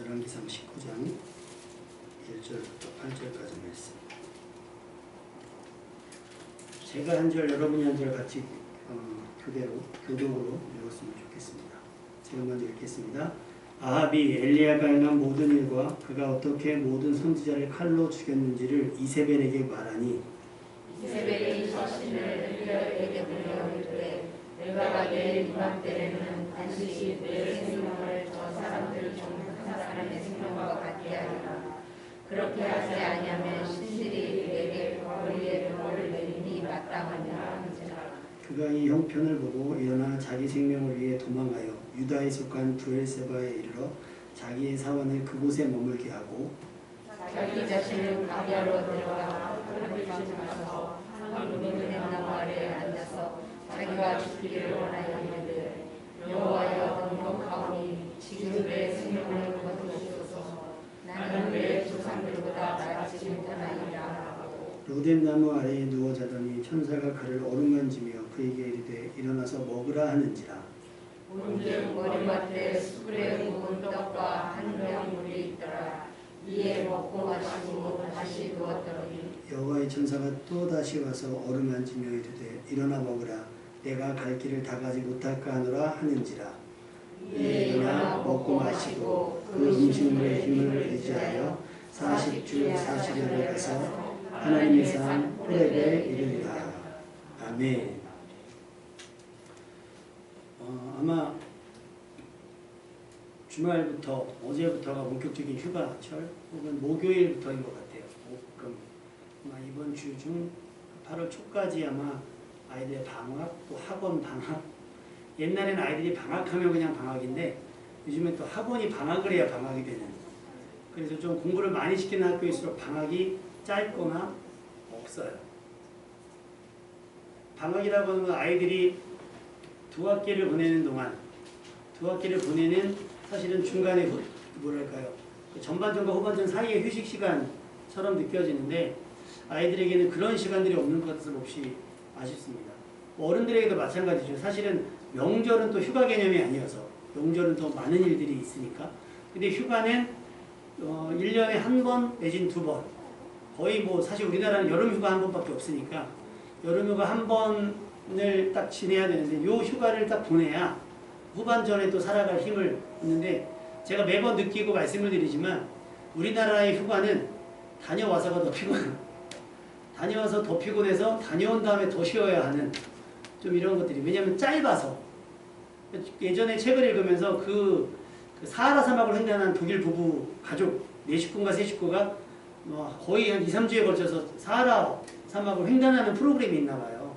열왕기상 19장 1절부터 8절까지 말씀. 제가 한 절, 여러분이 한 절 같이 그대로 교독으로 읽었으면 좋겠습니다. 제가 먼저 읽겠습니다. 아합이 엘리야가 행한 모든 일과 그가 어떻게 모든 선지자를 칼로 죽였는지를 이세벨에게 말하니, 이세벨이 자신을 엘리야에게 보내어 이르되 내가 내일 이맘때에는 반드시 내 생명을 저 사람들 중 한 사람의 생명과 같게 하리라. 그렇게 하지 아니하면 신실히 내게 거리에 벌을 내리니 마땅하냐 하는지라. 그가 이 형편을 보고 일어나 자기 생명을 위해 도망하여 유다에 속한 브엘세바에 이르러 자기의 사원을 그곳에 머물게 하고 자기 자신을 가비아로 데려가 홀을 가서 한 은행나무 아래에 앉아서 자기가 죽기를 원하였는데 여호와여 경고하오니 지금 내 생명을 거두옵소서. 나는 내 조상들보다 낫지 못하나이다. 로뎀나무 아래에 누워 자더니 천사가 그를 어루만지며 그에게 이르되 일어나서 먹으라 하는지라. 온즉 머리맡에 숯불에 구운 떡과 한 병 물이 있더라. 이에 먹고 마시고 다시 누웠더니 여호와의 천사가 또 다시 와서 어루만지며 이르되 일어나 먹으라. 내가 갈 길을 다 가지 못할까 하노라 하는지라. 이에 일어나 먹고 마시고 그 음식물의 힘을 의지하여 40주 40일을 가서 하나님의 산 호렙에 이르리라. 아멘. 아마 주말부터 어제부터가 본격적인 휴가철 혹은 목요일부터인 것 같아요. 금 아마 이번 주 중 8월 초까지 아마 아이들의 방학, 또 학원 방학. 옛날에는 아이들이 방학하면 그냥 방학인데 요즘엔 또 학원이 방학을 해야 방학이 되는. 그래서 좀 공부를 많이 시키는 학교일수록 방학이 짧거나 없어요. 방학이라고 하는 건 아이들이 두 학기를 보내는 동안, 두 학기를 보내는 사실은 중간에 뭐랄까요, 전반전과 후반전 사이의 휴식 시간처럼 느껴지는데 아이들에게는 그런 시간들이 없는 것을 몹시 아쉽습니다. 어른들에게도 마찬가지죠. 사실은 명절은 또 휴가 개념이 아니어서 명절은 더 많은 일들이 있으니까. 근데 휴가는 1년에 한 번 내진 두 번, 거의 뭐 사실 우리나라는 여름휴가 한 번밖에 없으니까 여름휴가 한 번을 딱 지내야 되는데 요 휴가를 딱 보내야 후반전에 또 살아갈 힘을 있는데, 제가 매번 느끼고 말씀을 드리지만 우리나라의 휴가는 다녀와서가 더 피곤해요. 다녀와서 더 피곤해서 다녀온 다음에 더 쉬어야 하는 좀 이런 것들이, 왜냐하면 짧아서. 예전에 책을 읽으면서 그 사하라 사막을 횡단한 독일 부부 가족 4식구인가 3식구가 거의 한 2, 3주에 걸쳐서 사하라 사막을 횡단하는 프로그램이 있나 봐요.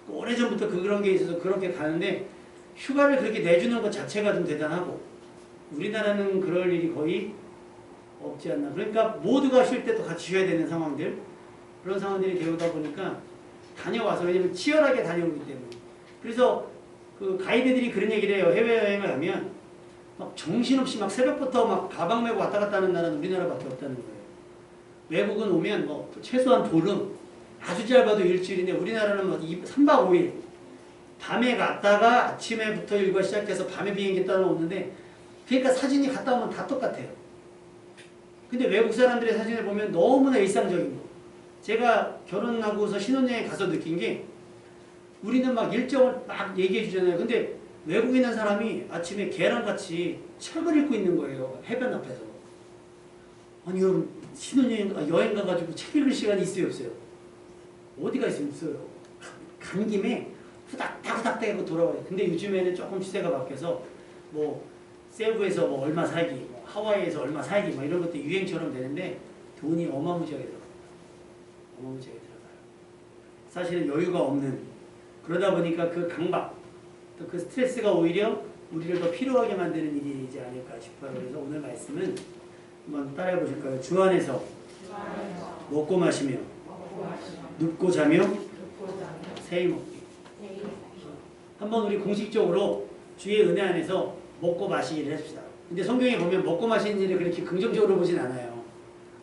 오래전부터 그런 게 있어서 그렇게 가는데 휴가를 그렇게 내주는 것 자체가 좀 대단하고 우리나라는 그럴 일이 거의 없지 않나. 그러니까 모두가 쉴 때도 같이 쉬어야 되는 상황들, 그런 상황들이 되어다 보니까 다녀와서, 왜냐면 치열하게 다녀오기 때문에. 그래서 그 가이드들이 그런 얘기를 해요. 해외여행을 가면 막 정신없이 막 새벽부터 막 가방 메고 왔다 갔다 하는 나라는 우리나라밖에 없다는 거예요. 외국은 오면 뭐 최소한 보름, 아주 짧아도 일주일인데 우리나라는 뭐 3박 5일 밤에 갔다가 아침에부터 일과 시작해서 밤에 비행기 따라오는데, 그러니까 사진이 갔다 오면 다 똑같아요. 근데 외국 사람들의 사진을 보면 너무나 일상적인 거. 제가 결혼하고서 신혼여행 가서 느낀 게, 우리는 막 일정을 막 얘기해 주잖아요. 근데 외국에 있는 사람이 아침에 개랑같이 책을 읽고 있는 거예요. 해변 앞에서. 아니 여러분, 여행 가가지고 책 읽을 시간이 있어요 없어요? 어디가 있어요? 간 김에 후닥닥 대고 돌아와요. 근데 요즘에는 조금 시대가 바뀌어서 뭐 세부에서 뭐 얼마 살기, 뭐 하와이에서 얼마 살기, 뭐 이런 것도 유행처럼 되는데 돈이 어마무시하게 들어가요. 어마무시하게 들어가요. 사실은 여유가 없는, 그러다 보니까 그 강박, 또 그 스트레스가 오히려 우리를 더 피로하게 만드는 일이지 않을까 싶어요. 그래서 오늘 말씀은 한번 따라해 보실까요? 주 안에서 먹고 마시며 눕고 자며 새히 먹기. 한번 우리 공식적으로 주의 은혜 안에서 먹고 마시기를 해줍시다. 근데 성경에 보면 먹고 마시는 일을 그렇게 긍정적으로 보진 않아요.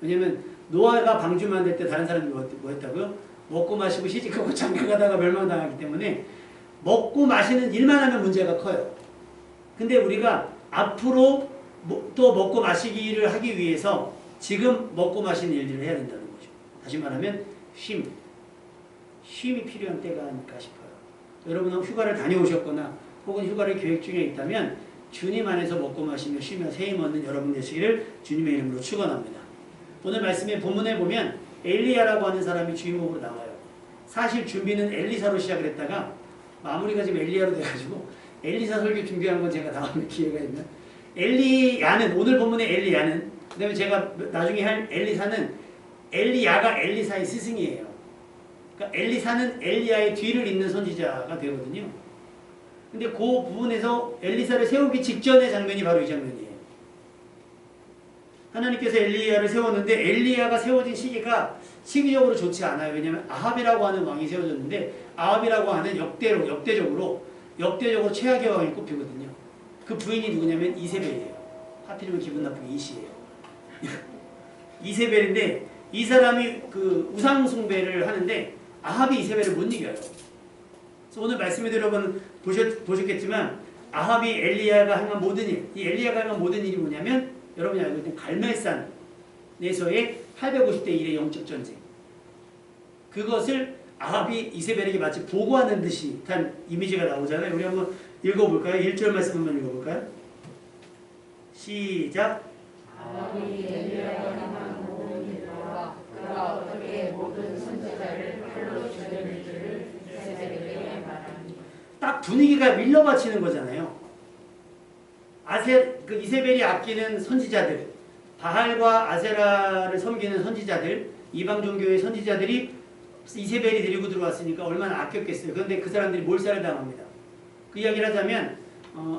왜냐면 노아가 방주 만들 때 다른 사람들이 뭐 했다고요? 먹고 마시고 시집가고 장가가다가 멸망당하기 때문에 먹고 마시는 일만 하면 문제가 커요. 근데 우리가 앞으로 또 먹고 마시기를 하기 위해서 지금 먹고 마시는 일들을 해야 된다는 거죠. 다시 말하면 쉼이 필요한 때가 아닐까 싶어요. 여러분은 휴가를 다녀오셨거나 혹은 휴가를 계획 중에 있다면 주님 안에서 먹고 마시며 쉬며 새 힘 얻는 여러분 되시기를 주님의 이름으로 축원합니다. 오늘 말씀의 본문에 보면 엘리야라고 하는 사람이 주인공으로 나와요. 사실 준비는 엘리사로 시작을 했다가 마무리가 지금 엘리야로 돼가지고 엘리사 설교 준비한 건 제가 다음에 기회가 있면 엘리야는 오늘 본문의 엘리야는 그 다음에 제가 나중에 할 엘리사는 엘리야가 엘리사의 스승이에요. 그러니까 엘리사는 엘리야의 뒤를 잇는 선지자가 되거든요. 근데 그 부분에서 엘리사를 세우기 직전의 장면이 바로 이 장면이에요. 하나님께서 엘리야를 세웠는데 엘리야가 세워진 시기적으로 좋지 않아요. 왜냐하면 아합이라고 하는 왕이 세워졌는데 아합이라고 하는 역대적으로 최악의 왕이 꼽히거든요. 그 부인이 누구냐면 이세벨이에요. 하필이면 기분 나쁘게 이시예요. 이세벨인데 이 사람이 그 우상 숭배를 하는데 아합이 이세벨을 못 이겨요. 그래서 오늘 말씀에도 여러분 보셨겠지만 아합이 엘리야가 행한 모든 일, 이 엘리야가 행한 모든 일이 뭐냐면 여러분이 알고 있는 갈멜산에서의 850대 1의 영적 전쟁. 그것을 아합이 이세벨에게 마치 보고하는 듯이 한 이미지가 나오잖아요. 우리 한번 읽어볼까요? 1절 말씀 한번 읽어볼까요? 시작. 아합이 엘리야가 행한 모든 일과 그가 어떻게 모든 선지자를 칼로 죽였는지를 이세벨에게 말하니. 딱 분위기가 밀려받치는 거잖아요. 그 이세벨이 아끼는 선지자들, 바알과 아세라를 섬기는 선지자들, 이방 종교의 선지자들이 이세벨이 데리고 들어왔으니까 얼마나 아꼈겠어요. 그런데 그 사람들이 몰살을 당합니다. 그 이야기를 하자면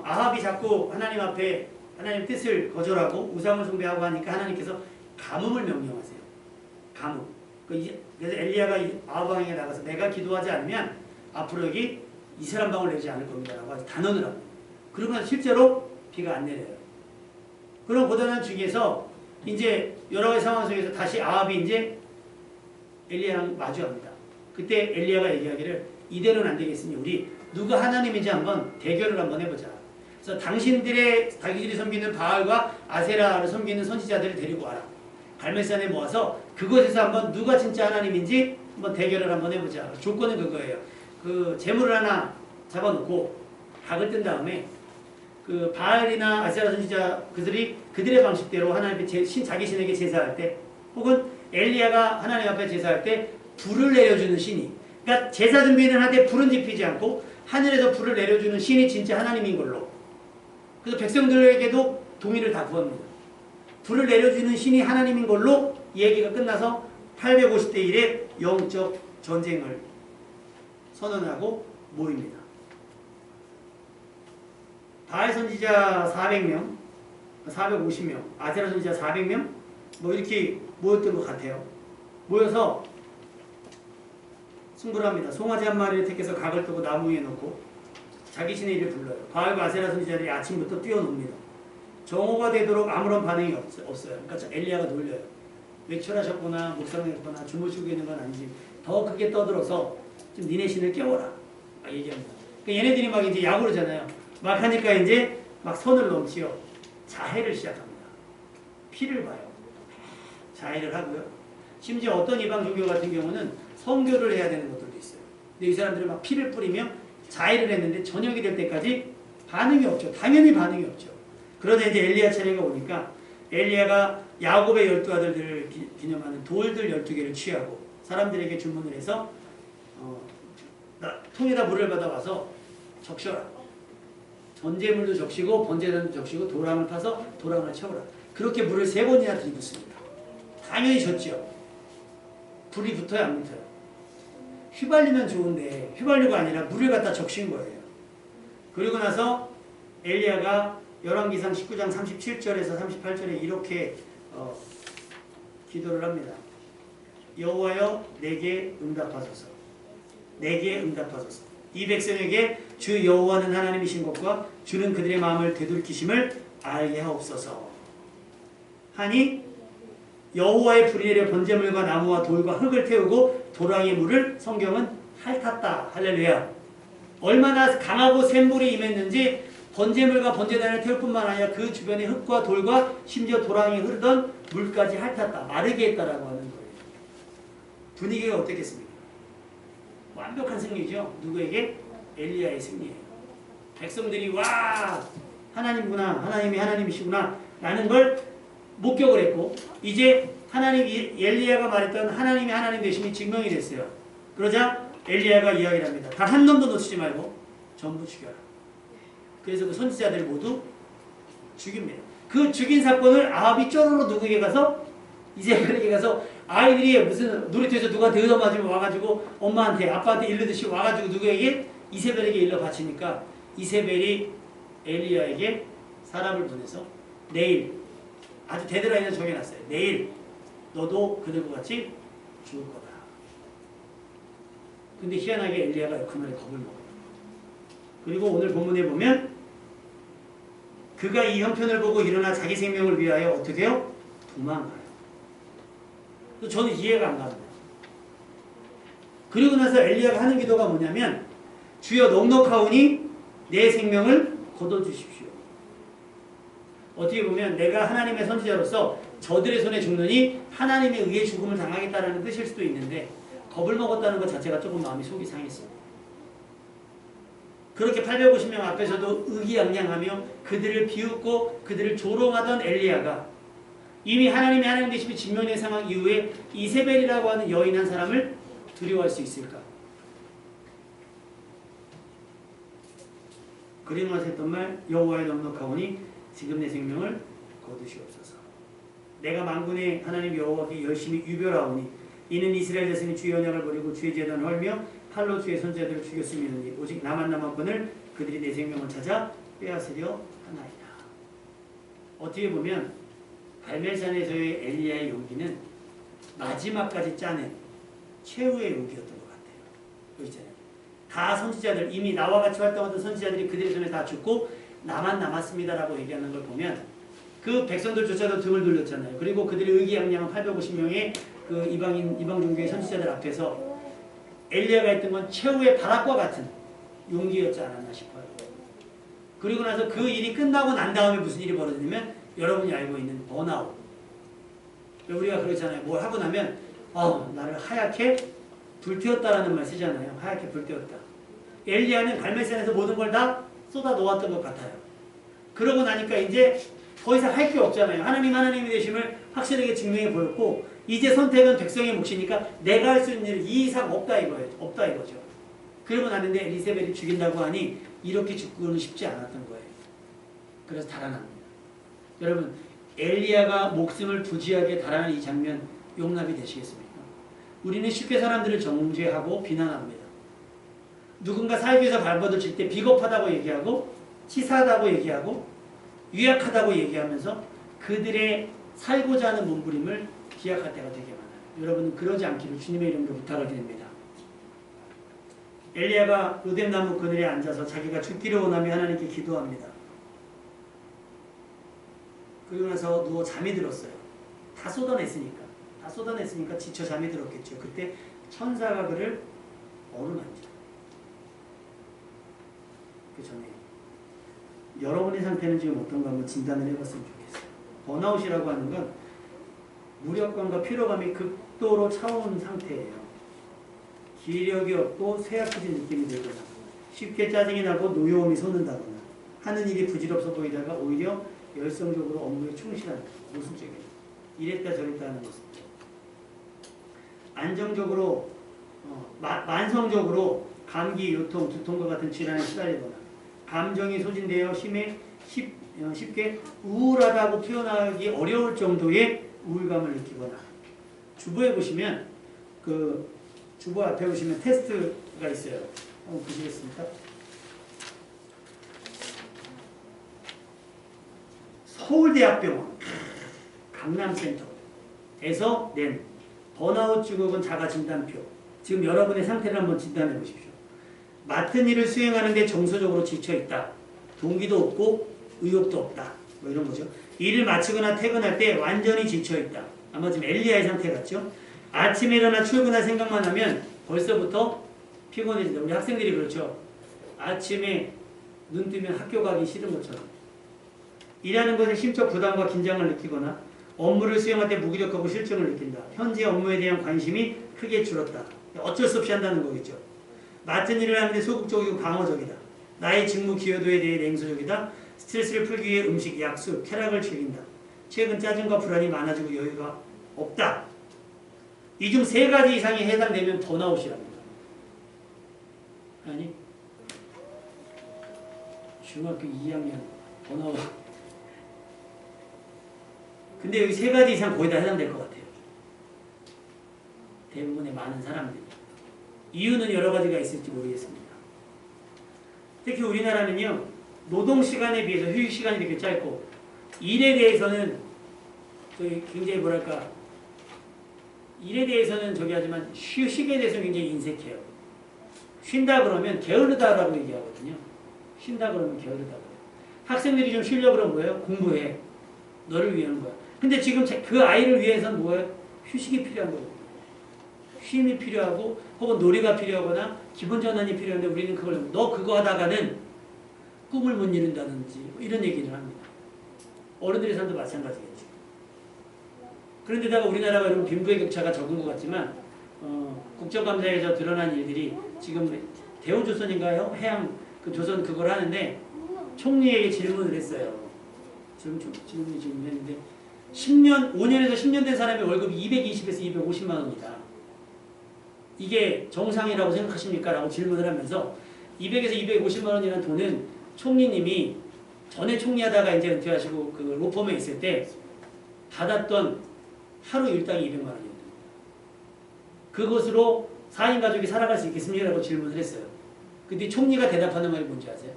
아합이 자꾸 하나님 앞에 하나님 뜻을 거절하고 우상을 숭배하고 하니까 하나님께서 가뭄을 명령하세요. 가뭄. 그래서 엘리야가 아합 왕에게 나가서 내가 기도하지 않으면 앞으로 여기 이슬 한 방울 내지 않을 겁니다. 라고 아주 단언을 합니다. 그러고 나서 실제로 비가 안 내려요. 그런 고단한 중에서 이제 여러 가지 상황 속에서 다시 아합이 이제 엘리야랑 마주합니다. 그때 엘리야가 얘기하기를 이대로는 안 되겠으니 우리 누가 하나님인지 한번 대결을 한번 해보자. 그래서 자기들이 섬기는 바알과 아세라를 섬기는 선지자들을 데리고 와라. 갈멜산에 모아서 그곳에서 한번 누가 진짜 하나님인지 한번 대결을 한번 해보자. 조건은 그거예요. 그 재물을 하나 잡아놓고 닭을 뜬 다음에 그 바알이나 아세라 선지자 그들의 방식대로 하나님 앞에 자기 신에게 제사할 때 혹은 엘리야가 하나님 앞에 제사할 때 불을 내려주는 신이, 그러니까 제사 준비는 하되 불은 지피지 않고 하늘에서 불을 내려주는 신이 진짜 하나님인 걸로. 그래서 백성들에게도 동의를 다 구합니다. 불을 내려주는 신이 하나님인 걸로 이 얘기가 끝나서 850대 1의 영적 전쟁을 선언하고 모입니다. 바알 선지자 400명, 450명, 아세라 선지자 400명, 뭐 이렇게 모였던 것 같아요. 모여서 승부를 합니다. 송아지 한 마리를 택해서 각을 뜨고 나무 위에 놓고 자기 신의 일을 불러요. 바알과 아세라 선지자들이 아침부터 뛰어놉니다. 정오가 되도록 아무런 반응이 없어요. 그러니까 엘리야가 놀려요. 외출하셨거나 묵상했거나 주무시고 있는 건 아니지. 더 크게 떠들어서 좀 니네 신을 깨워라. 막 얘기합니다. 그러니까 얘네들이 막 이제 야구르잖아요. 막 하니까 이제 막 선을 넘치어 자해를 시작합니다. 피를 봐요. 자해를 하고요. 심지어 어떤 이방 종교 같은 경우는 성교를 해야 되는 것들도 있어요. 근데 이 사람들이 막 피를 뿌리며 자해를 했는데 저녁이 될 때까지 반응이 없죠. 당연히 반응이 없죠. 그러다 이제 엘리야 차례가 오니까 엘리야가 야곱의 12아들들을 기념하는 돌들 12개를 취하고 사람들에게 주문을 해서 통에다 물을 받아와서 적셔라. 전제물도 적시고 번제단도 적시고 도랑을 파서 도랑을 채워라. 그렇게 물을 3번이나 들이붓습니다. 당연히 졌죠. 불이 붙어야 안 붙어요. 휘발리면 좋은데 휘발유가 아니라 물을 갖다 적신 거예요. 그리고 나서 엘리야가 열왕기상 19장 37절에서 38절에 이렇게 기도를 합니다. 여호와여 내게 응답하소서. 내게 응답하소서. 이 백성에게 주 여호와는 하나님이신 것과 주는 그들의 마음을 되돌키심을 알게 하옵소서. 하니 여호와의 불이 내려 번제물과 나무와 돌과 흙을 태우고 도랑의 물을 성경은 핥았다. 할렐루야. 얼마나 강하고 센 불이 임했는지 번제물과 번제단을 태울 뿐만 아니라 그 주변의 흙과 돌과 심지어 도랑이 흐르던 물까지 핥았다. 마르게 했다라고 하는 거예요. 분위기가 어떻겠습니까? 완벽한 승리죠. 누구에게? 엘리야의 승리예요. 백성들이 와 하나님구나, 하나님이 하나님이시구나 라는 걸 목격을 했고, 이제 엘리야가 말했던 하나님이 하나님 되심이 증명이 됐어요. 그러자 엘리야가 이야기를 합니다. 단 한 놈도 놓치지 말고 전부 죽여라. 그래서 그 선지자들 모두 죽입니다. 그 죽인 사건을 아합이 쪼로로 누구에게 가서, 이세벨에게 가서, 아이들이 무슨 놀이터에서 누구한테 얻어맞으면 와가지고 엄마한테 아빠한테 일르듯이 와가지고 누구에게? 이세벨에게 일러 바치니까 이세벨이 엘리야에게 사람을 보내서 내일, 아주 데드라인을 정해놨어요. 내일 너도 그들과 같이 죽을 거다. 근데 희한하게 엘리야가 그 말에 겁을 먹어요. 그리고 오늘 본문에 보면 그가 이 형편을 보고 일어나 자기 생명을 위하여 어떻게 해요? 도망가요. 저는 이해가 안 갑니다. 그리고 나서 엘리야가 하는 기도가 뭐냐면 주여 넉넉하오니 내 생명을 거둬주십시오. 어떻게 보면 내가 하나님의 선지자로서 저들의 손에 죽느니 하나님에 의해 죽음을 당하겠다는 뜻일 수도 있는데 겁을 먹었다는 것 자체가 조금 마음이 속이 상했습니다. 그렇게 850명 앞에서도 의기양양하며 그들을 비웃고 그들을 조롱하던 엘리야가 이미 하나님이 하나님 되심이 증명된 상황 이후에 이세벨이라고 하는 여인 한 사람을 두려워할 수 있을까? 그리고 나서 했던 말 여호와의 넉넉하오니 지금 내 생명을 거두시옵소서. 내가 만군의 하나님 여호와께 열심히 유별하오니 이는 이스라엘 자손이 주의 언약을 버리고 주의 제단을 헐며 팔로 주의 선지자들을 죽였음이니 오직 나만 남았거늘 그들이 내 생명을 찾아 빼앗으려 하나이다. 어떻게 보면 갈멜산에서의 엘리야의 용기는 마지막까지 짜낸 최후의 용기였던 것 같아요. 여기 있잖아요. 다 선지자들, 이미 나와 같이 활동하던 선지자들이 그들의 손에 다 죽고 나만 남았습니다라고 얘기하는 걸 보면 그 백성들조차도 등을 돌렸잖아요. 그리고 그들의 의기양양한 850명의 그 이방 종교의 선지자들 앞에서 엘리야가 했던 건 최후의 발악과 같은 용기였지 않았나 싶어요. 그리고 나서 그 일이 끝나고 난 다음에 무슨 일이 벌어지냐면 여러분이 알고 있는 번아웃. 우리가 그러잖아요. 뭘 하고 나면 나를 하얗게 불태웠다라는 말 쓰잖아요. 하얗게 불태웠다. 엘리야는 갈멜산에서 모든 걸 다 쏟아 놓았던 것 같아요. 그러고 나니까 이제 더 이상 할 게 없잖아요. 하나님이 되심을 확실하게 증명해 보였고 이제 선택은 백성의 몫이니까 내가 할 수 있는 일 이 이상 없다 이거죠. 그러고 나는데 엘리세벨이 죽인다고 하니 이렇게 죽고는 쉽지 않았던 거예요. 그래서 달아납니다. 여러분 엘리야가 목숨을 부지하게 달아난 이 장면 용납이 되시겠습니까? 우리는 쉽게 사람들을 정죄하고 비난합니다. 누군가 사역에서 발버둥칠 때 비겁하다고 얘기하고 치사하다고 얘기하고 유약하다고 얘기하면서 그들의 살고자 하는 몸부림을 기약할 때가 되게 많아요. 여러분은 그러지 않기를 주님의 이름으로 부탁을 드립니다. 엘리야가 로뎀나무 그늘에 앉아서 자기가 죽기를 원하며 하나님께 기도합니다. 그리고 나서 누워 잠이 들었어요. 다 쏟아냈으니까 지쳐 잠이 들었겠죠. 그때 천사가 그를 어루만져. 그 전에 여러분의 상태는 지금 어떤가 한번 진단을 해봤으면 좋겠어요. 번아웃이라고 하는 건 무력감과 피로감이 극도로 차오른 상태예요. 기력이 없고 쇠약해진 느낌이 들거나 쉽게 짜증이 나고 노여움이 솟는다거나 하는 일이 부질없어 보이다가 오히려 열성적으로 업무에 충실한 모순적이에요. 이랬다 저랬다 하는 모습. 안정적으로 만성적으로 감기, 요통, 두통과 같은 질환에 시달리거나 감정이 소진되어 쉽게 우울하다고 표현하기 어려울 정도의 우울감을 느끼거나 주보에 보시면 주보 앞에 보시면 테스트가 있어요. 한번 보시겠습니까? 서울대학병원 강남센터에서 낸 번아웃 증후군 자가진단표. 지금 여러분의 상태를 한번 진단해 보십시오. 맡은 일을 수행하는데 정서적으로 지쳐있다. 동기도 없고 의욕도 없다. 뭐 이런 거죠. 일을 마치거나 퇴근할 때 완전히 지쳐있다. 아마 지금 엘리야의 상태 같죠? 아침에 일어나 출근할 생각만 하면 벌써부터 피곤해진다. 우리 학생들이 그렇죠. 아침에 눈 뜨면 학교 가기 싫은 것처럼. 일하는 것에 심적 부담과 긴장을 느끼거나 업무를 수행할 때 무기력하고 실증을 느낀다. 현재 업무에 대한 관심이 크게 줄었다. 어쩔 수 없이 한다는 거겠죠. 맡은 일을 하는데 소극적이고 방어적이다. 나의 직무 기여도에 대해 냉소적이다. 스트레스를 풀기 위해 음식, 약술, 쾌락을 즐긴다. 최근 짜증과 불안이 많아지고 여유가 없다. 이 중 3가지 이상이 해당되면 번아웃이랍니다. 아니? 중학교 2학년 번아웃. 근데 여기 3가지 이상 거의 다 해당될 것 같아요. 대부분의 많은 사람들이. 이유는 여러 가지가 있을지 모르겠습니다. 특히 우리나라는요, 노동시간에 비해서 휴식시간이 이렇게 짧고, 일에 대해서는 저기 굉장히 뭐랄까, 일에 대해서는 저기 하지만 휴식에 대해서는 굉장히 인색해요. 쉰다 그러면 게으르다라고 얘기하거든요. 쉰다 그러면 게으르다고. 학생들이 좀 쉬려고 그러면 뭐예요? 공부해. 너를 위한 거야. 근데 지금 그 아이를 위해서는 뭐예요? 휴식이 필요한 거예요. 쉼이 필요하고 혹은 놀이가 필요하거나 기분 전환이 필요한데 우리는 그걸 너 그거 하다가는 꿈을 못 이룬다든지 이런 얘기를 합니다. 어른들의 삶도 마찬가지겠죠. 그런데다가 우리나라가 여러분 빈부의 격차가 적은 것 같지만 국정감사에서 드러난 일들이 지금 대우조선인가요? 해양 그 조선 그걸 하는데 총리에게 질문을 했어요. 질문했는데 5년에서 10년 된 사람의 월급이 220에서 250만 원이다. 이게 정상이라고 생각하십니까? 라고 질문을 하면서 200에서 250만 원이라는 돈은 총리님이 전에 총리하다가 이제 은퇴하시고 그 로펌에 있을 때 받았던 하루 일당이 200만 원이었습니다. 그것으로 4인 가족이 살아갈 수 있겠습니까? 라고 질문을 했어요. 근데 총리가 대답하는 말이 뭔지 아세요?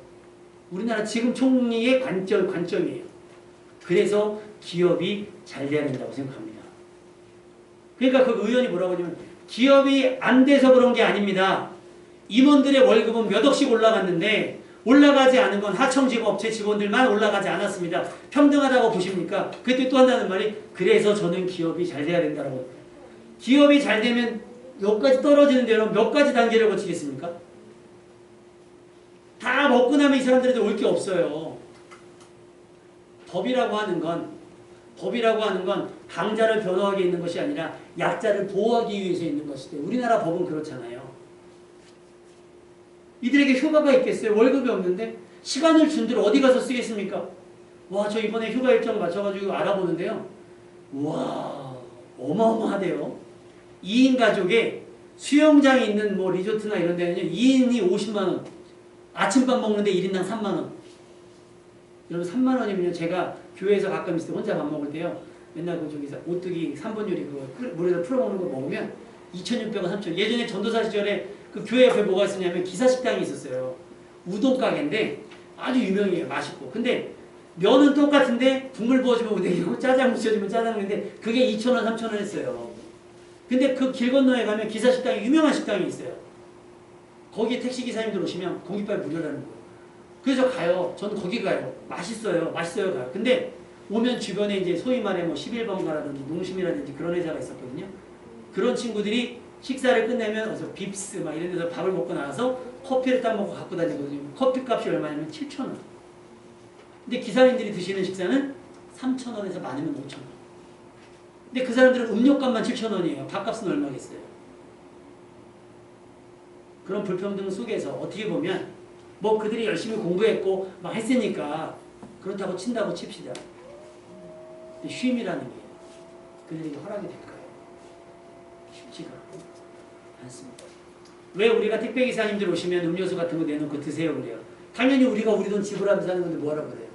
우리나라 지금 총리의 관점이에요. 그래서 기업이 잘 돼야 된다고 생각합니다. 그러니까 그 의원이 뭐라고 하냐면 기업이 안 돼서 그런 게 아닙니다. 임원들의 월급은 몇 억씩 올라갔는데 올라가지 않은 건 하청지구 업체 직원들만 올라가지 않았습니다. 평등하다고 보십니까? 그때 또 한다는 말이 그래서 저는 기업이 잘 돼야 된다고. 기업이 잘 되면 여기까지 떨어지는데 여러분 몇 가지 단계를 거치겠습니까? 다 먹고 나면 이 사람들한테 올 게 없어요. 법이라고 하는 건 강자를 변호하게 있는 것이 아니라 약자를 보호하기 위해서 있는 것이죠. 우리나라 법은 그렇잖아요. 이들에게 효과가 있겠어요? 월급이 없는데 시간을 준 대로 어디 가서 쓰겠습니까? 와, 저 이번에 휴가 일정 맞춰가지고 알아보는데요. 와, 어마어마하대요. 2인 가족에 수영장이 있는 뭐 리조트나 이런 데는요. 2인이 50만 원. 아침밥 먹는데 1인당 3만 원. 여러분 3만 원이면요. 제가 교회에서 가끔 있을 때 혼자 밥 먹을 때요. 맨날 그 저기서 오뚜기 3번 요리 그거 물에다 풀어 먹는 거 먹으면 2,600원, 3,000원. 예전에 전도사 시절에 그 교회 옆에 뭐가 있었냐면 기사식당이 있었어요. 우동 가게인데 아주 유명해요. 맛있고. 근데 면은 똑같은데 국물 부어주면 우동이고 짜장 묻혀주면 짜장인데 그게 2,000원, 3,000원 했어요. 근데 그 길 건너에 가면 기사식당이 유명한 식당이 있어요. 거기에 택시기사님들 오시면 공깃밥 무료라는 거예요. 그래서 가요. 저는 거기 가요. 맛있어요. 가요. 근데 오면 주변에 이제 소위 말해 뭐 11번가라든지 농심이라든지 그런 회사가 있었거든요. 그런 친구들이 식사를 끝내면 어서 빕스 막 이런 데서 밥을 먹고 나와서 커피를 딱 먹고 갖고 다니거든요. 커피 값이 얼마냐면 7,000원. 근데 기사님들이 드시는 식사는 3,000원에서 많으면 5,000원. 근데 그 사람들은 음료값만 7,000원이에요. 밥값은 얼마겠어요? 그런 불평등 속에서 어떻게 보면 뭐 그들이 열심히 공부했고 막 했으니까 그렇다고 친다고 칩시다. 근데 쉼이라는 게 그들에게 허락이 될까요? 쉽지가 않습니다. 왜 우리가 택배기사님들 오시면 음료수 같은 거 내놓고 드세요 그래요? 당연히 우리가 우리 돈 지불하면서 하는 건데 뭐하라고 그래요?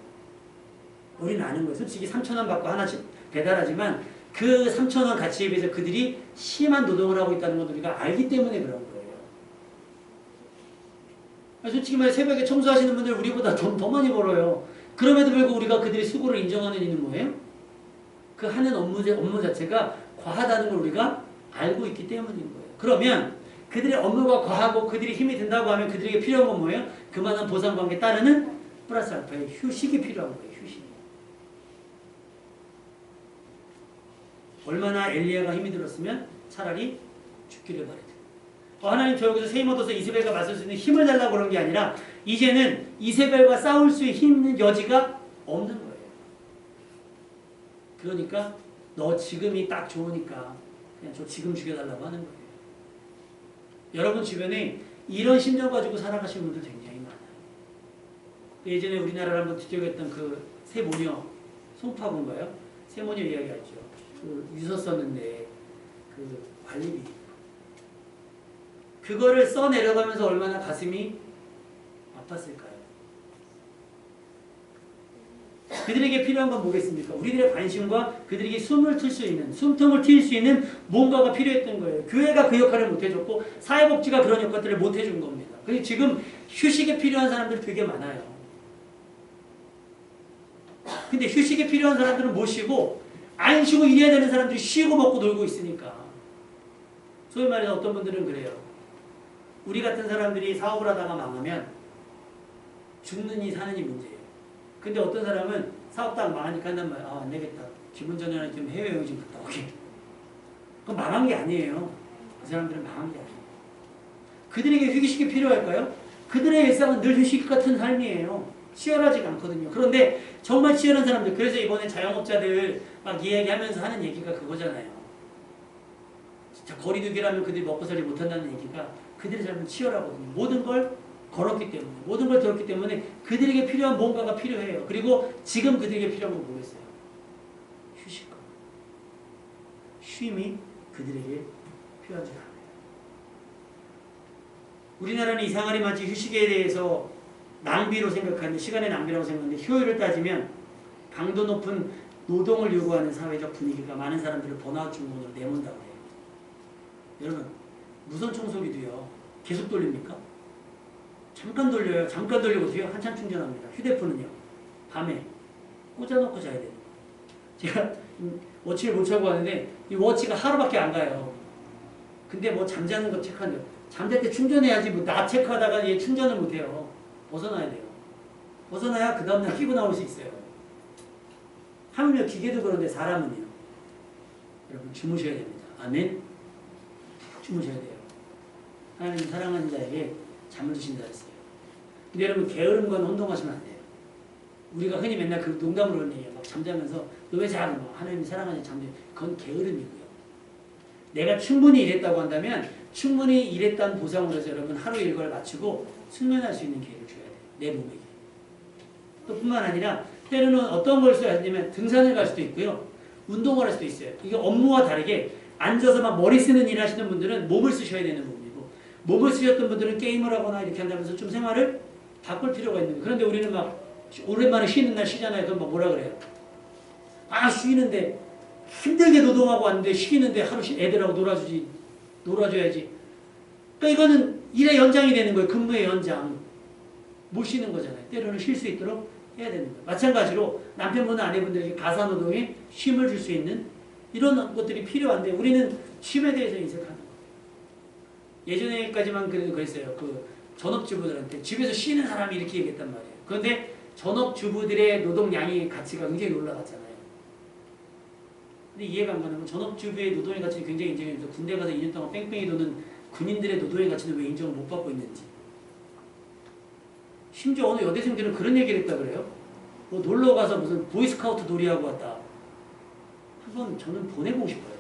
우리는 아는 거예요. 솔직히 3,000원 받고 하나씩 배달하지만 그 3,000원 가치에 비해서 그들이 심한 노동을 하고 있다는 걸 우리가 알기 때문에 그런 거예요. 솔직히 말해 새벽에 청소하시는 분들 우리보다 돈 더 많이 벌어요. 그럼에도 불구하고 우리가 그들의 수고를 인정하는 이유는 뭐예요? 그 하는 업무 자체가 과하다는 걸 우리가 알고 있기 때문인 거예요. 그러면 그들의 업무가 과하고 그들이 힘이 든다고 하면 그들에게 필요한 건 뭐예요? 그만한 보상관계에 따르는 플러스 알파의 휴식이 필요한 거예요. 휴식. 얼마나 엘리야가 힘이 들었으면 차라리 죽기를 바래요. 하나님 저 여기서 세임 얻어서 이세벨과 맞설 수 있는 힘을 달라고 그런 게 아니라 이제는 이세벨과 싸울 수 있는 여지가 없는 거예요. 그러니까 너 지금이 딱 좋으니까 그냥 저 지금 죽여달라고 하는 거예요. 여러분 주변에 이런 심정 가지고 살아가시는 분들 굉장히 많아요. 예전에 우리나라를 한번 뒤적였던 그 세 모녀, 송파군가요? 세 모녀 이야기하죠. 그 유서 썼는데 그 관리비 그거를 써내려가면서 얼마나 가슴이 아팠을까요? 그들에게 필요한 건 뭐겠습니까? 우리들의 관심과 그들에게 숨을 틀 수 있는, 숨통을 트일 수 있는 뭔가가 필요했던 거예요. 교회가 그 역할을 못 해줬고 사회복지가 그런 역할들을 못 해준 겁니다. 그래서 지금 휴식에 필요한 사람들 되게 많아요. 근데 휴식에 필요한 사람들은 못 쉬고 안 쉬고 일해야 되는 사람들이 쉬고 먹고 놀고 있으니까. 소위 말해서 어떤 분들은 그래요. 우리 같은 사람들이 사업을 하다가 망하면 죽느니 사느니 문제예요. 근데 어떤 사람은 사업 딱 망하니까 한단 말이야. 아, 안 되겠다. 기분 전환을 좀 해외여행 좀 갔다 오게. 그건 망한 게 아니에요. 그 사람들은 망한 게 아니에요. 그들에게 휴식이 필요할까요? 그들의 일상은 늘 휴식 같은 삶이에요. 치열하지가 않거든요. 그런데 정말 치열한 사람들, 그래서 이번에 자영업자들 막 이야기하면서 하는 얘기가 그거잖아요. 진짜 거리두기라면 그들이 먹고 살지 못한다는 얘기가 그들의 삶은 치열하거든요. 모든 걸 걸었기 때문에, 모든 걸 들었기 때문에 그들에게 필요한 뭔가가 필요해요. 그리고 지금 그들에게 필요한 건 뭐겠어요? 휴식과 쉼이 그들에게 필요한 줄 압니다. 우리나라는 이상하리 마치 휴식에 대해서 낭비로 생각하는데, 시간의 낭비라고 생각하는데, 효율을 따지면 강도 높은 노동을 요구하는 사회적 분위기가 많은 사람들을 번아웃 증후군으로 내몬다고 해요. 여러분, 무선 청소기도요, 계속 돌립니까? 잠깐 돌려요. 잠깐 돌리고 어떻게 한참 충전합니다. 휴대폰은요, 밤에 꽂아놓고 자야 돼요. 제가 워치를 못 차고 하는데 이 워치가 하루밖에 안 가요. 근데 뭐 잠자는 거 체크하는데, 잠잘 때 충전해야지 뭐 나 체크하다가 얘 충전을 못 해요. 벗어나야 돼요. 벗어나야 그 다음날 끼고 나올 수 있어요. 하물며 기계도 그런데 사람은요. 여러분 주무셔야 됩니다. 아멘. 주무셔야 돼요. 하나님 사랑하는 자에게 잠을 주신다 했어요. 근데 여러분 게으름과는 혼동하시면 안 돼요. 우리가 흔히 맨날 그 농담으로 하는 얘기예요. 막 잠자면서 너 왜 자? 하나님 사랑하는 잠들. 그건 게으름이고요. 내가 충분히 일했다고 한다면 충분히 일했다는 보상으로 해서 여러분 하루 일과를 마치고 숙면할 수 있는 기회를 줘야 돼요. 내 몸에게. 또 뿐만 아니라 때로는 어떤 걸 써야 되냐면 등산을 갈 수도 있고요. 운동을 할 수도 있어요. 이게 업무와 다르게 앉아서 막 머리 쓰는 일 하시는 분들은 몸을 쓰셔야 되는 부분이고, 몸을 쓰셨던 분들은 게임을 하거나 이렇게 한다면서 좀 생활을 바꿀 필요가 있는 거예요. 그런데 우리는 막 오랜만에 쉬는 날 쉬잖아요. 그럼 막 뭐라 그래요? 아, 쉬는데 힘들게 노동하고 왔는데 쉬는데 하루 애들하고 놀아줘야지. 그러니까 이거는 일의 연장이 되는 거예요. 근무의 연장. 못 쉬는 거잖아요. 때로는 쉴 수 있도록 해야 되는 거예요. 마찬가지로 남편분과 아내분들에게 가사노동에 쉼을 줄 수 있는 이런 것들이 필요한데 우리는 쉼에 대해서 인색하는 거예요. 예전에까지만 그랬어요. 그 전업주부들한테 집에서 쉬는 사람이 이렇게 얘기했단 말이에요. 그런데 전업주부들의 노동량이 가치가 굉장히 올라갔잖아요. 근데 이해가 안 가는 건 전업주부의 노동의 가치는 굉장히 인정해서 군대 가서 2년 동안 뺑뺑이 도는 군인들의 노동의 가치는 왜 인정을 못 받고 있는지. 심지어 어느 여대생들은 그런 얘기를 했다 그래요. 뭐 놀러 가서 무슨 보이스카우트 놀이하고 왔다. 한번 저는 보내보고 싶어요.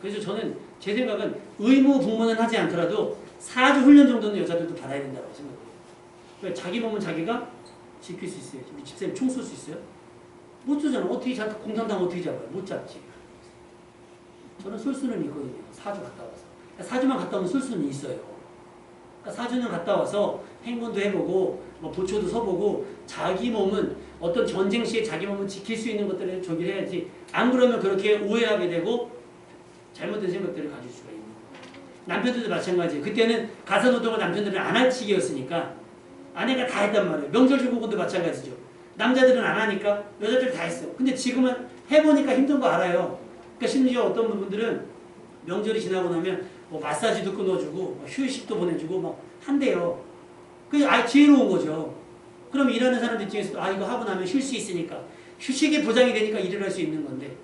그래서 저는 제 생각은 의무 복무는 하지 않더라도 4주 훈련 정도는 여자들도 받아야 된다고 생각해요. 그러니까 자기 몸은 자기가 지킬 수 있어요. 집사님 총 쏠 수 있어요? 못 쏘잖아. 어떻게 공산당 어떻게 잡아요? 못 잡지. 저는 쏠 수는 있거든요. 4주 갔다 와서. 4주만 갔다 오면 쏠 수는 있어요. 그러니까 4주는 갔다 와서 행군도 해보고 뭐 보초도 서보고 자기 몸은 어떤 전쟁 시에 자기 몸을 지킬 수 있는 것들을 조기를 해야지. 안 그러면 그렇게 오해하게 되고 잘못된 생각들을 가질 수가 있는 거예요. 남편들도 마찬가지예요. 그때는 가사노동을 남편들은 안 할 시기였으니까 아내가 다 했단 말이에요. 명절 증후군도 마찬가지죠. 남자들은 안 하니까 여자들 다 했어요. 근데 지금은 해보니까 힘든 거 알아요. 그러니까 심지어 어떤 분들은 명절이 지나고 나면 뭐 마사지도 끊어주고 뭐 휴식도 보내주고 막 한대요. 그게 아예 지혜로운 거죠. 그럼 일하는 사람들 입장에서도 아 이거 하고 나면 쉴 수 있으니까 휴식이 보장이 되니까 일을 할 수 있는 건데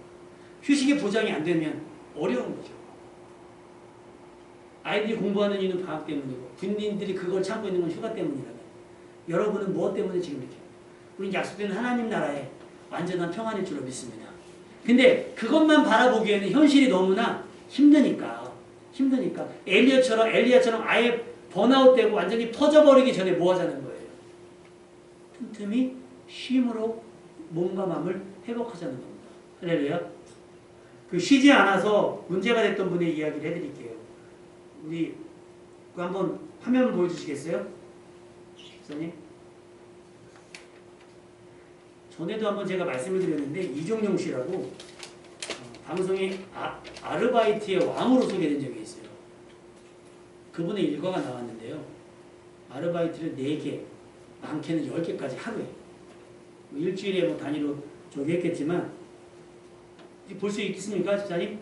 휴식이 보장이 안 되면 어려운 거죠. 아이들이 공부하는 이유는 방학 때문이고 군인들이 그걸 참고 있는 건 휴가 때문이라면 여러분은 무엇 때문에 지금 이렇게 우린 약속된 하나님 나라에 완전한 평안일 줄로 믿습니다. 근데 그것만 바라보기에는 현실이 너무나 힘드니까 엘리야처럼 아예 번아웃되고 완전히 터져버리기 전에 뭐 하자는 거예요? 틈틈이 쉼으로 몸과 마음을 회복하자는 겁니다. 할렐루야. 그 쉬지 않아서 문제가 됐던 분의 이야기를 해드릴게요. 우리 그 한번 화면 보여주시겠어요? 목사님? 전에도 한번 제가 말씀을 드렸는데 이종용 씨라고 방송에 아르바이트의 왕으로 소개된 적이 있어요. 그분의 일과가 나왔는데요. 아르바이트를 4개, 많게는 10개까지 하루에 뭐 일주일에 뭐 단위로 저기 했겠지만 볼 수 있겠습니까? 집사님?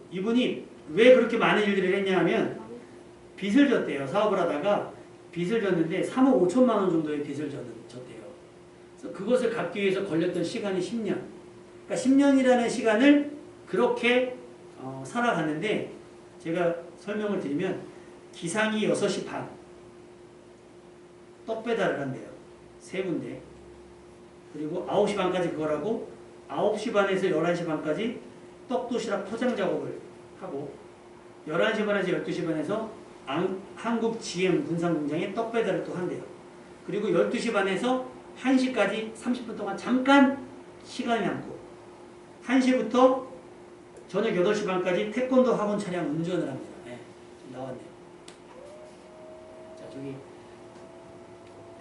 이분이 왜 그렇게 많은 일들을 했냐 하면 빚을 졌대요. 사업을 하다가 빚을 졌는데 3억 5천만 원 정도의 빚을 졌대요. 그래서 그것을 갚기 위해서 걸렸던 시간이 10년. 그러니까 10년이라는 시간을 그렇게 살아갔는데 제가 설명을 드리면 기상이 6시 반 떡 배달을 한대요. 3군데. 그리고 9시 반까지 그걸 하고 9시 반에서 11시 반까지 떡도시락 포장 작업을 하고 11시 반에서 12시 반에서 한국 GM 군산공장에 떡 배달을 또 한대요. 그리고 12시 반에서 1시까지 30분 동안 잠깐 시간이 남고 1시부터 저녁 8시 반까지 태권도 학원 차량 운전을 합니다. 네, 나왔네요. 자, 저기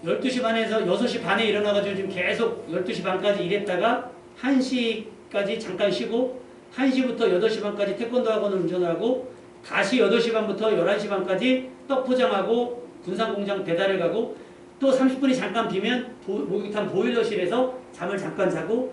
12시 반에서 6시 반에 일어나가지고 지금 계속 12시 반까지 일했다가 1시까지 잠깐 쉬고 1시부터 8시 반까지 태권도 학원을 운전을 하고 다시 8시 반부터 11시 반까지 떡 포장하고 군산공장 배달을 가고 또 30분이 잠깐 비면 목욕탕 보일러실에서 잠을 잠깐 자고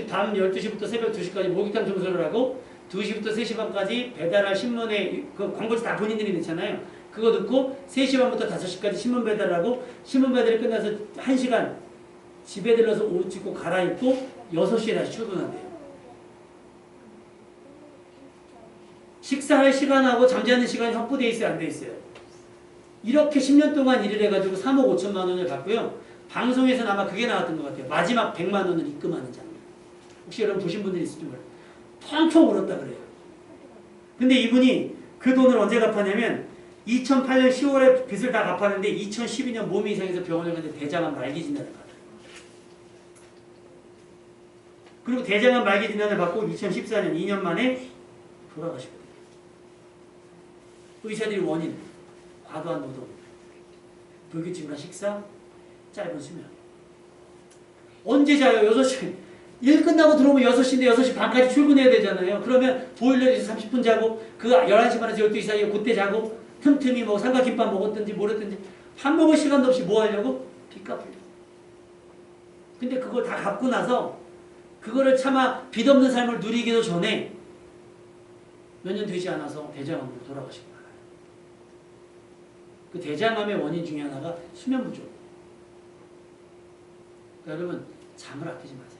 밤 12시부터 새벽 2시까지 목욕탕 청소를 하고 2시부터 3시 반까지 배달할 신문에 그 광고지 다 본인들이 넣잖아요. 그거 듣고 3시 반부터 5시까지 신문 배달을 하고 신문 배달이 끝나서 1시간 집에 들러서 옷 입고 갈아입고 6시에 다시 출근한대요. 식사할 시간하고 잠자는 시간이 확보되어 있어요? 안 돼 있어요? 이렇게 10년 동안 일을 해가지고 3억 5천만 원을 받고요. 방송에서는 아마 그게 나왔던 것 같아요. 마지막 100만 원을 입금하는 장면. 혹시 여러분 보신 분들이 있을지 몰라요. 펑펑 울었다 그래요. 근데 이분이 그 돈을 언제 갚았냐면 2008년 10월에 빚을 다 갚았는데 2012년 몸이 이상해서 병원에 갔는데 대장암 말기 진단을 받아요. 그리고 대장암 말기 진단을 받고 2014년 2년 만에 돌아가시거든요. 의사들이 원인, 과도한 노동, 불규칙한 식사, 짧은 수면. 언제 자요? 6시. 일 끝나고 들어오면 6시인데 6시 반까지 출근해야 되잖아요. 그러면 보일러에서 30분 자고 그 11시 반에서 12시 사이에 그때 자고 틈틈이 뭐 삼각김밥 먹었든지 뭐랬든지 밥 먹을 시간도 없이 뭐 하려고? 빚 갚으려고. 근데 그걸 다 갚고 나서 그거를 차마 빚 없는 삶을 누리기도 전에 몇 년 되지 않아서 대장암으로 돌아가시고 말아요. 그 대장암의 원인 중에 하나가 수면 부족. 그러니까 여러분 잠을 아끼지 마세요.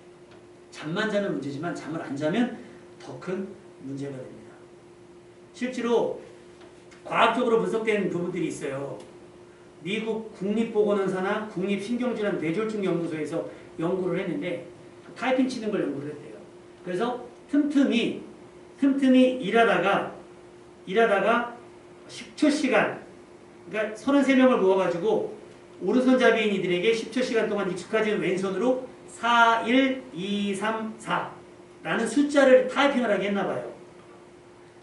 잠만 자면 문제지만 잠을 안 자면 더 큰 문제가 됩니다. 실제로 과학적으로 분석된 부분들이 있어요. 미국 국립보건원사나 국립신경질환 뇌졸중 연구소에서 연구를 했는데 타이핑 치는 걸 연구를 했대요. 그래서 틈틈이 일하다가 10초 시간, 그러니까 33명을 모아가지고 오른손잡이인 이들에게 10초 시간 동안 익숙해진 왼손으로 4, 1, 2, 3, 4라는 숫자를 타이핑을 하게 했나봐요.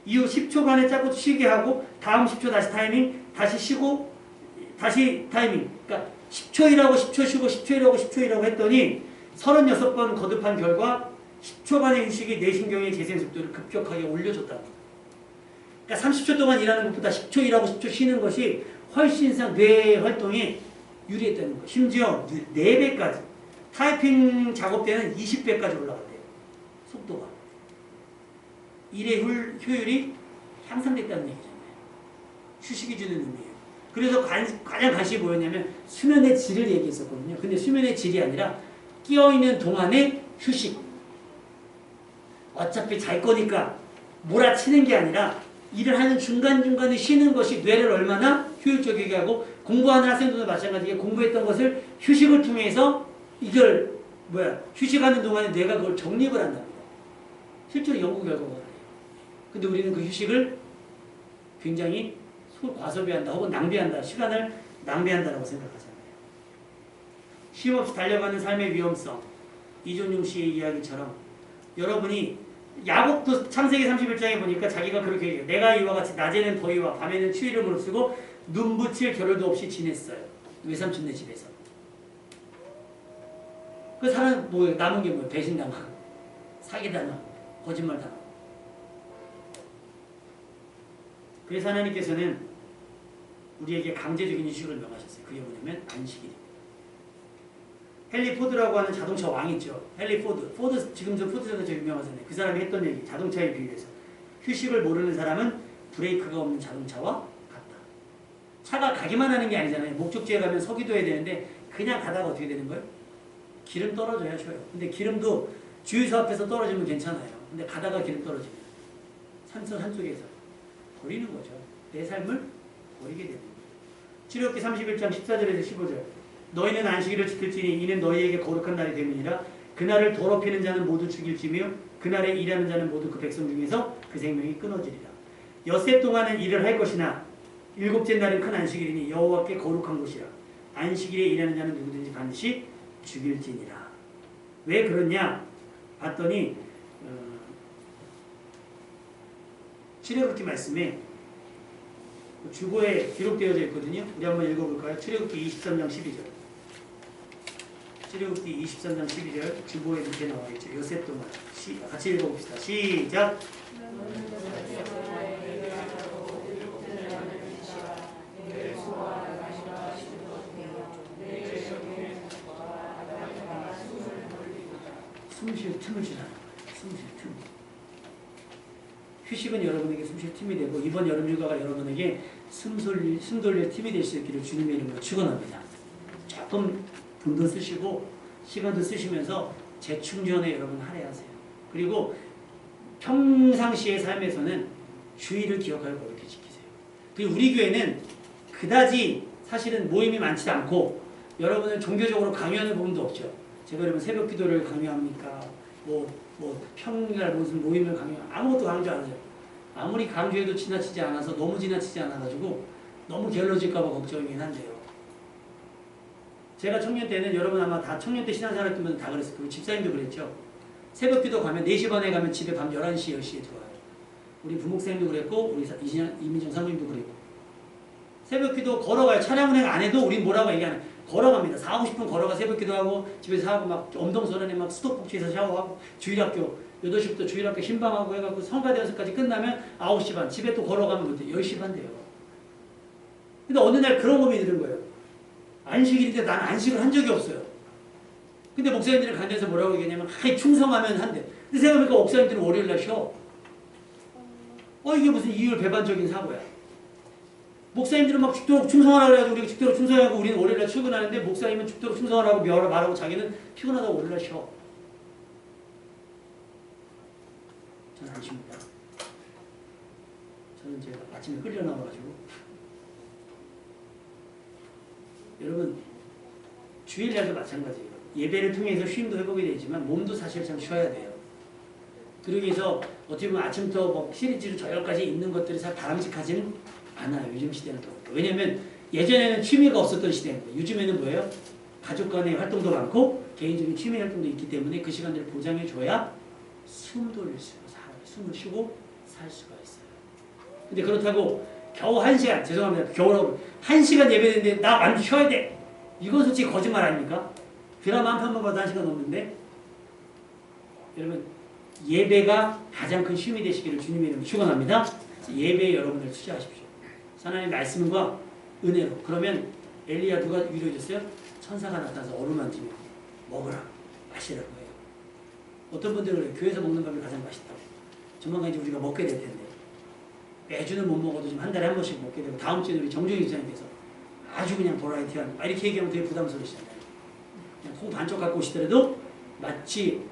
이후 10초간에 짜고 쉬게 하고 다음 10초 다시 타이밍, 다시 쉬고 다시 타이밍. 그러니까 10초 일하고 10초 쉬고 10초 일하고 10초 일하고 했더니 36번 거듭한 결과 10초간의 휴식이 뇌신경의 재생 속도를 급격하게 올려줬다. 그러니까 30초 동안 일하는 것보다 10초 일하고 10초 쉬는 것이 훨씬 뇌 활동에 유리했다는 거예요. 심지어 4배까지. 타이핑 작업 때는 20배까지 올라갔대요. 속도가. 일의 효율이 향상됐다는 얘기잖아요. 휴식이 주는 의미예요. 그래서 가장 관심이 뭐였냐면 수면의 질을 얘기했었거든요. 근데 수면의 질이 아니라 끼어있는 동안의 휴식. 어차피 잘 거니까 몰아치는 게 아니라 일을 하는 중간중간에 쉬는 것이 뇌를 얼마나 효율적이게 하고 공부하는 학생들도 마찬가지게 공부했던 것을 휴식을 통해서 이걸 휴식하는 동안에 뇌가 그걸 정립을 한답니다. 실제로 연구 결과가 그래요. 근데 우리는 그 휴식을 굉장히 과소비한다 혹은 낭비한다. 시간을 낭비한다라고 생각하잖아요. 쉼없이 달려가는 삶의 위험성. 이존용 씨의 이야기처럼 여러분이 야곱도 창세기 31장에 보니까 자기가 그렇게 얘기해요. 내가 이와 같이 낮에는 더위와 밤에는 추위를 무릅쓰고 눈 붙일 겨를도 없이 지냈어요. 외삼촌네 집에서. 그 사람 남은 게 뭐예요? 배신당하고 사기당하고 거짓말당하고. 그래서 하나님께서는 우리에게 강제적인 휴식을 명하셨어요. 그게 뭐냐면 안식일입니다. 헨리 포드라고 하는 자동차 왕 있죠. 헨리 포드. 지금 저 포드 자동차 유명하잖아요. 그 사람이 했던 얘기, 자동차에 비유해서. 휴식을 모르는 사람은 브레이크가 없는 자동차와 같다. 차가 가기만 하는 게 아니잖아요. 목적지에 가면 서기도 해야 되는데 그냥 가다가 어떻게 되는 거예요? 기름 떨어져야 쉬어요. 근데 기름도 주유소 앞에서 떨어지면 괜찮아요. 근데 가다가 기름 떨어지면 산속 한쪽에서 버리는 거죠. 내 삶을 버리게 되는 거예요. 출애굽기 31장 14절에서 15절. 너희는 안식일을 지킬지니 이는 너희에게 거룩한 날이 됨이니라. 그날을 더럽히는 자는 모두 죽일지며 그날에 일하는 자는 모두 그 백성 중에서 그 생명이 끊어지리라. 엿새 동안은 일을 할 것이나 일곱째 날은 큰 안식일이니 여호와께 거룩한 곳이라. 안식일에 일하는 자는 누구든지 반드시 죽일지니라. 왜 그러냐 봤더니 출애굽기 말씀에 주보에 기록되어져 있거든요. 우리 한번 읽어볼까요? 출애굽기 23장 12절. 출애굽기 23장 12절 주보에 밑에 나와 있죠. 엿새 동안 같이 읽어봅시다. 시작. 숨쉴 틈을 주라는 거예요. 숨쉴 틈. 휴식은 여러분에게 숨쉴 틈이 되고 이번 여름휴가가 여러분에게 숨 돌릴 틈이 될 수 있기를 주님의 이름으로 축원합니다. 조금 돈도 쓰시고 시간도 쓰시면서 재충전에 여러분 할애하세요. 그리고 평상시의 삶에서는 주의를 기억하고 그렇게 지키세요. 그리고 우리 교회는 그다지 사실은 모임이 많지 않고 여러분을 종교적으로 강요하는 부분도 없죠. 제가 여러분 새벽 기도를 강요합니까? 평일날 무슨 모임을 아무것도 강조 안 하죠. 아무리 강조해도 지나치지 않아서 너무 지나치지 않아가지고 너무 게을러질까봐 걱정이긴 한데요. 제가 청년 때는 여러분 아마 다 청년 때 신앙생활 했던 분은 다 그랬을 거예요. 집사님도 그랬죠. 새벽 기도 가면 4시 반에 가면 집에 밤 11시, 10시에 들어와요. 우리 부목사님도 그랬고 우리 이민정 사모님도 그랬고 새벽 기도 걸어가요. 차량 운행 안 해도 우린 뭐라고 얘기하는 걸어갑니다. 4, 50분 걸어가 새벽 기도하고 집에서 하고 막 엄동설안에 막 수도꼭지에서 샤워하고 주일학교 8시부터 주일학교 신방하고 해갖고 성가대연습까지 끝나면 9시 반 집에 또 걸어가면 그때 10시 반 돼요. 근데 어느 날 그런 고민이 드는 거예요. 안식일인데 난 안식을 한 적이 없어요. 근데 목사님들이 간데서 뭐라고 얘기하냐면 충성하면 한대. 근데 생각해보니까 목사님들은 월요일날 쉬어. 이게 무슨 이율 배반적인 사고야. 목사님들은 막 죽도록 충성하라고 그래가지고 우리가 죽도록 충성하고 우리는 월요일날 출근하는데 목사님은 죽도록 충성하라고 말하고 자기는 피곤하다고 월요일날 쉬어. 저는 안 쉽니다. 저는 제가 아침에 끌려 나와가지고 여러분 주일날도 마찬가지예요. 예배를 통해서 쉼도 회복이 되지만 몸도 사실 참 쉬어야 돼요. 그러기 위해서 어떻게 보면 아침부터 뭐 시리즈로 저녁까지 있는 것들이 잘 바람직하지는 않아요. 요즘 시대는 그렇고. 왜냐면 예전에는 취미가 없었던 시대인 거예요. 요즘에는 뭐예요? 가족 간의 활동도 많고 개인적인 취미 활동도 있기 때문에 그 시간들을 보장해 줘야 숨 돌릴 수가 살아요. 숨을 쉬고 살 수가 있어요. 근데 그렇다고 겨우 1시간, 죄송합니다. 겨우 1시간 예배되는데 나 완전 쉬어야 돼. 이건 솔직히 거짓말 아닙니까? 드라마 한 편만 봐도 1시간 넘는데 여러분 예배가 가장 큰 쉼이 되시기를 주님의 이름으로 축원합니다. 예배에 여러분들 투자하십시오. 하나님 말씀과 은혜로. 그러면 엘리야 누가 위로해줬어요? 천사가 나타나서 얼음 한 팀에 먹으라 마시라고 해요. 어떤 분들은 교회에서 먹는 밥이 가장 맛있다고. 조만간 이제 우리가 먹게 될 텐데 매주는 못 먹어도 좀 한 달에 한 번씩 먹게 되고 다음 주에 우리 정종희 기자님께서 아주 그냥 버라이티한 이렇게 얘기하면 되게 부담스러우시잖아요. 그냥 콩 반쪽 갖고 오시더라도 마치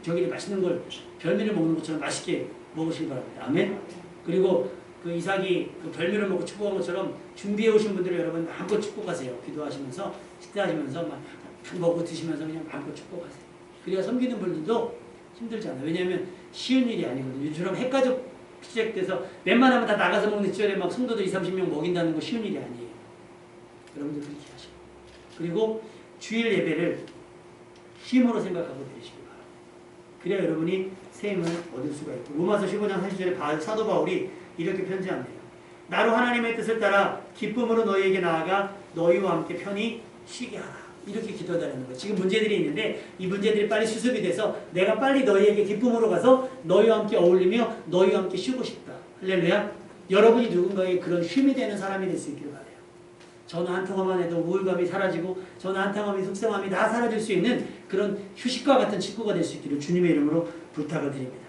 저기 맛있는 걸 별미를 먹는 것처럼 맛있게 먹으시기 바랍니다. 아멘. 그리고 그 이삭이 그 별미를 먹고 축복한 것처럼 준비해 오신 분들을 여러분 마음껏 축복하세요. 기도하시면서 식사하시면서 막 먹고 드시면서 그냥 마음껏 축복하세요. 그래야 섬기는 분들도 힘들지 않아요. 왜냐하면 쉬운 일이 아니거든요. 요즘처럼 핵가족 시작돼서 웬만하면 다 나가서 먹는 시절에 막 성도들 20, 30명 먹인다는 거 쉬운 일이 아니에요. 여러분들 그렇게 하시고. 그리고 주일 예배를 쉼으로 생각하고 드리시기 바랍니다. 그래야 여러분이 새 힘을 얻을 수가 있고. 로마서 15장 40절에 사도 바울이 이렇게 편지합니다. 나로 하나님의 뜻을 따라 기쁨으로 너희에게 나아가 너희와 함께 편히 쉬게 하라. 이렇게 기도하라는 거예요. 지금 문제들이 있는데 이 문제들이 빨리 수습이 돼서 내가 빨리 너희에게 기쁨으로 가서 너희와 함께 어울리며 너희와 함께 쉬고 싶다. 할렐루야. 여러분이 누군가에게 그런 쉼이 되는 사람이 될 수 있기를 바라요. 전화 한 통화만 해도 우울감이 사라지고 전화 한 통화만 속상함이 다 사라질 수 있는 그런 휴식과 같은 친구가 될 수 있기를 주님의 이름으로 부탁을 드립니다.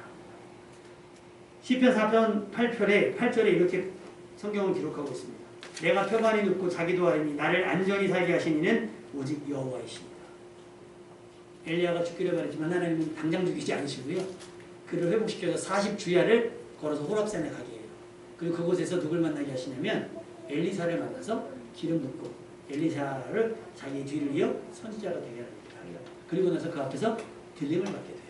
시편 4편 8절에 이렇게 성경을 기록하고 있습니다. 내가 평안히 눕고 자기도 하리니 나를 안전히 살게 하신 이는 오직 여호와이십니다. 엘리야가 죽기를 바랬지만 하나님은 당장 죽이지 않으시고요. 그를 회복시켜서 40주야를 걸어서 호랍산에 가게 해요. 그리고 그곳에서 누굴 만나게 하시냐면 엘리사를 만나서 기름 붓고 엘리사를 자기 뒤를 이어 선지자가 되게 합니다. 그리고 나서 그 앞에서 들림을 받게 돼요.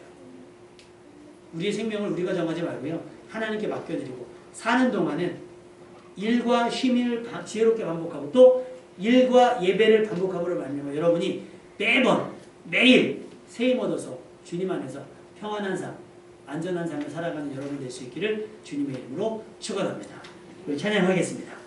우리의 생명을 우리가 정하지 말고요. 하나님께 맡겨드리고 사는 동안은 일과 쉼을 지혜롭게 반복하고 또 일과 예배를 반복함으로 말미암아 여러분이 매일 새 힘 얻어서 주님 안에서 평안한 삶, 안전한 삶을 살아가는 여러분 될 수 있기를 주님의 이름으로 축원합니다. 우리 찬양하겠습니다.